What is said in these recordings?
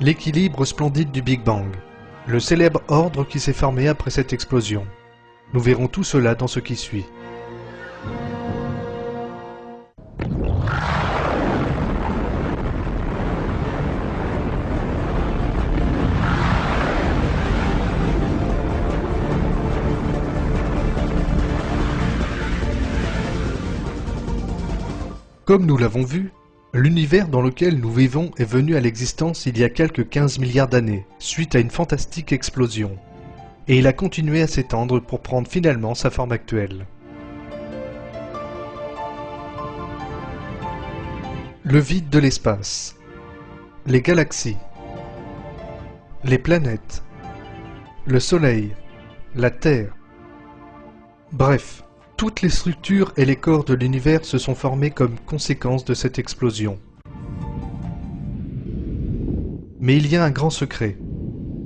L'équilibre splendide du Big Bang, le célèbre ordre qui s'est formé après cette explosion. Nous verrons tout cela dans ce qui suit. Comme nous l'avons vu, l'univers dans lequel nous vivons est venu à l'existence il y a quelques 15 milliards d'années, suite à une fantastique explosion. Et il a continué à s'étendre pour prendre finalement sa forme actuelle. Le vide de l'espace, les galaxies, les planètes, le Soleil, la Terre, bref, toutes les structures et les corps de l'univers se sont formés comme conséquence de cette explosion. Mais il y a un grand secret.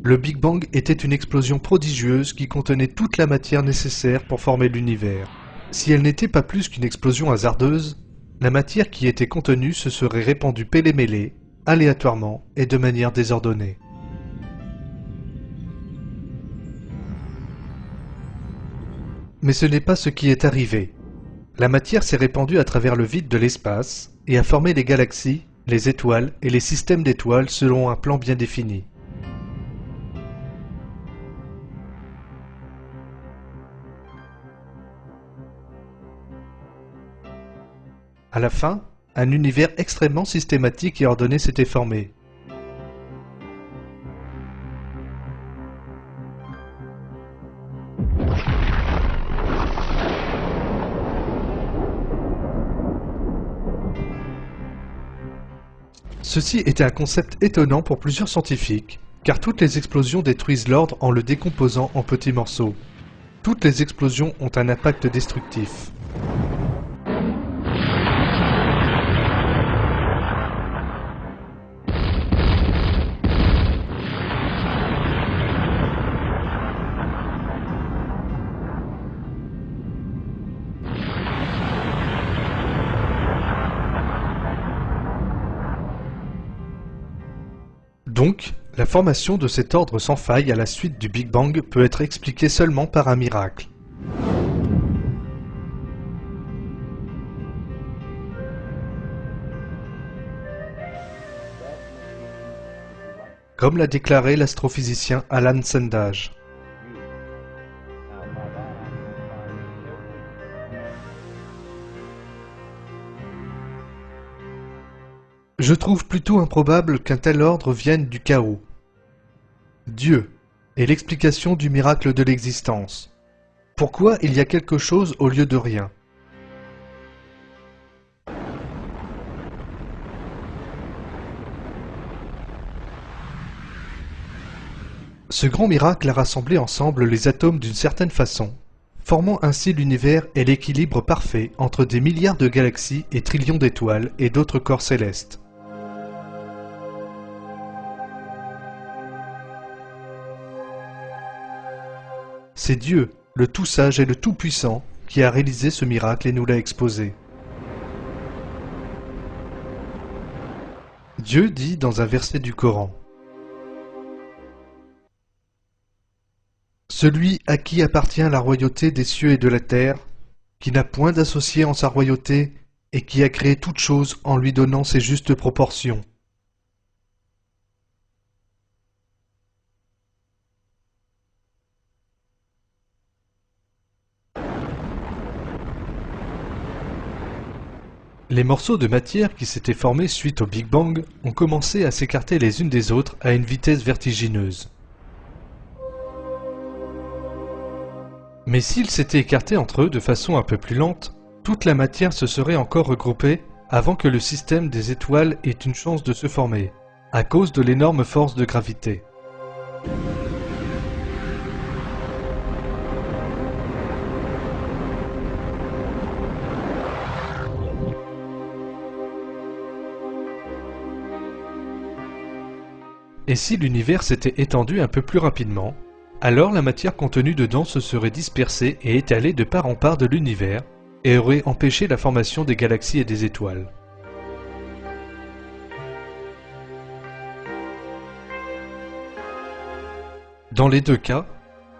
Le Big Bang était une explosion prodigieuse qui contenait toute la matière nécessaire pour former l'univers. Si elle n'était pas plus qu'une explosion hasardeuse, la matière qui était contenue se serait répandue pêle-mêlée, aléatoirement et de manière désordonnée. Mais ce n'est pas ce qui est arrivé. La matière s'est répandue à travers le vide de l'espace et a formé les galaxies, les étoiles et les systèmes d'étoiles selon un plan bien défini. À la fin, un univers extrêmement systématique et ordonné s'était formé. Ceci était un concept étonnant pour plusieurs scientifiques, car toutes les explosions détruisent l'ordre en le décomposant en petits morceaux. Toutes les explosions ont un impact destructif. Donc, la formation de cet ordre sans faille à la suite du Big Bang peut être expliquée seulement par un miracle. Comme l'a déclaré l'astrophysicien Alan Sandage. Je trouve plutôt improbable qu'un tel ordre vienne du chaos. Dieu est l'explication du miracle de l'existence. Pourquoi il y a quelque chose au lieu de rien? Ce grand miracle a rassemblé ensemble les atomes d'une certaine façon, formant ainsi l'univers et l'équilibre parfait entre des milliards de galaxies et trillions d'étoiles et d'autres corps célestes. C'est Dieu, le tout-sage et le tout-puissant, qui a réalisé ce miracle et nous l'a exposé. Dieu dit dans un verset du Coran: « Celui à qui appartient la royauté des cieux et de la terre, qui n'a point d'associé en sa royauté et qui a créé toutes choses en lui donnant ses justes proportions. » Les morceaux de matière qui s'étaient formés suite au Big Bang ont commencé à s'écarter les unes des autres à une vitesse vertigineuse. Mais s'ils s'étaient écartés entre eux de façon un peu plus lente, toute la matière se serait encore regroupée avant que le système des étoiles ait une chance de se former, à cause de l'énorme force de gravité. Et si l'univers s'était étendu un peu plus rapidement, alors la matière contenue dedans se serait dispersée et étalée de part en part de l'univers et aurait empêché la formation des galaxies et des étoiles. Dans les deux cas,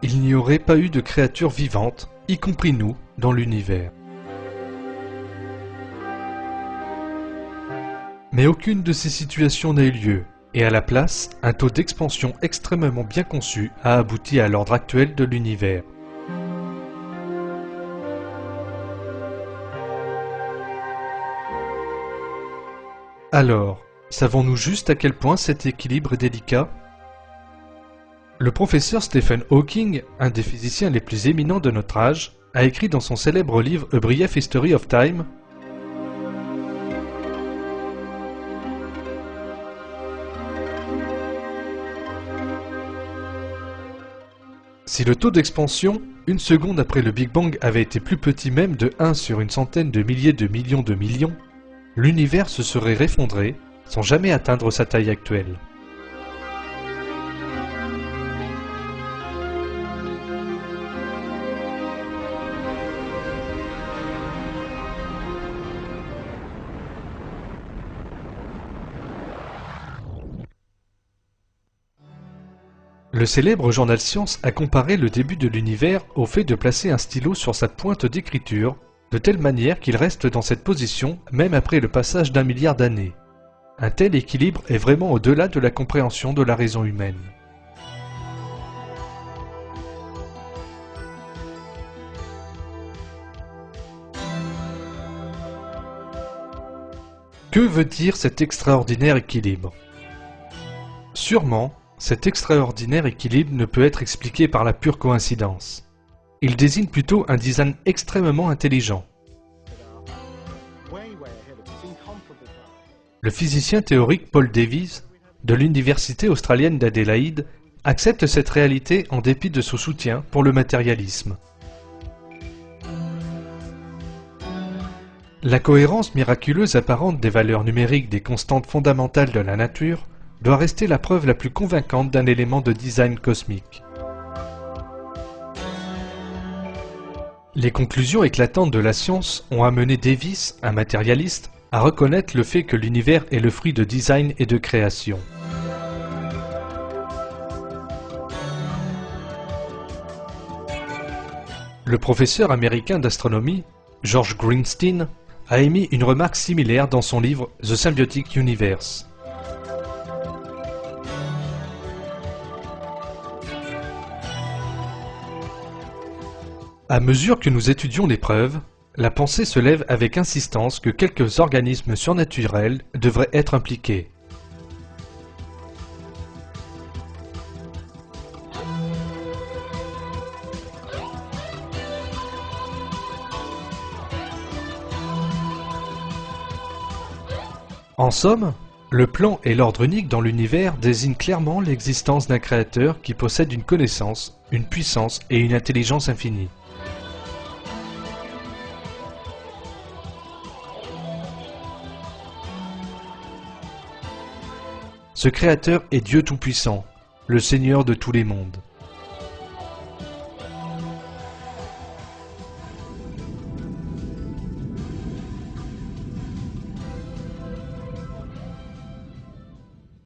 il n'y aurait pas eu de créatures vivantes, y compris nous, dans l'univers. Mais aucune de ces situations n'a eu lieu, et à la place, un taux d'expansion extrêmement bien conçu a abouti à l'ordre actuel de l'univers. Alors, savons-nous juste à quel point cet équilibre est délicat ? Le professeur Stephen Hawking, un des physiciens les plus éminents de notre âge, a écrit dans son célèbre livre A Brief History of Time : si le taux d'expansion, une seconde après le Big Bang, avait été plus petit même de 1 sur une centaine de milliers de millions, l'univers se serait effondré sans jamais atteindre sa taille actuelle. Le célèbre journal Science a comparé le début de l'univers au fait de placer un stylo sur sa pointe d'écriture, de telle manière qu'il reste dans cette position même après le passage d'1 milliard d'années. Un tel équilibre est vraiment au-delà de la compréhension de la raison humaine. Que veut dire cet extraordinaire équilibre ? Sûrement, cet extraordinaire équilibre ne peut être expliqué par la pure coïncidence. Il désigne plutôt un design extrêmement intelligent. Le physicien théorique Paul Davies, de l'université australienne d'Adélaïde, accepte cette réalité en dépit de son soutien pour le matérialisme. La cohérence miraculeuse apparente des valeurs numériques des constantes fondamentales de la nature doit rester la preuve la plus convaincante d'un élément de design cosmique. Les conclusions éclatantes de la science ont amené Davies, un matérialiste, à reconnaître le fait que l'univers est le fruit de design et de création. Le professeur américain d'astronomie, George Greenstein, a émis une remarque similaire dans son livre The Symbiotic Universe. À mesure que nous étudions les preuves, la pensée se lève avec insistance que quelques organismes surnaturels devraient être impliqués. En somme, le plan et l'ordre unique dans l'univers désignent clairement l'existence d'un créateur qui possède une connaissance, une puissance et une intelligence infinie. Ce créateur est Dieu Tout-Puissant, le Seigneur de tous les mondes.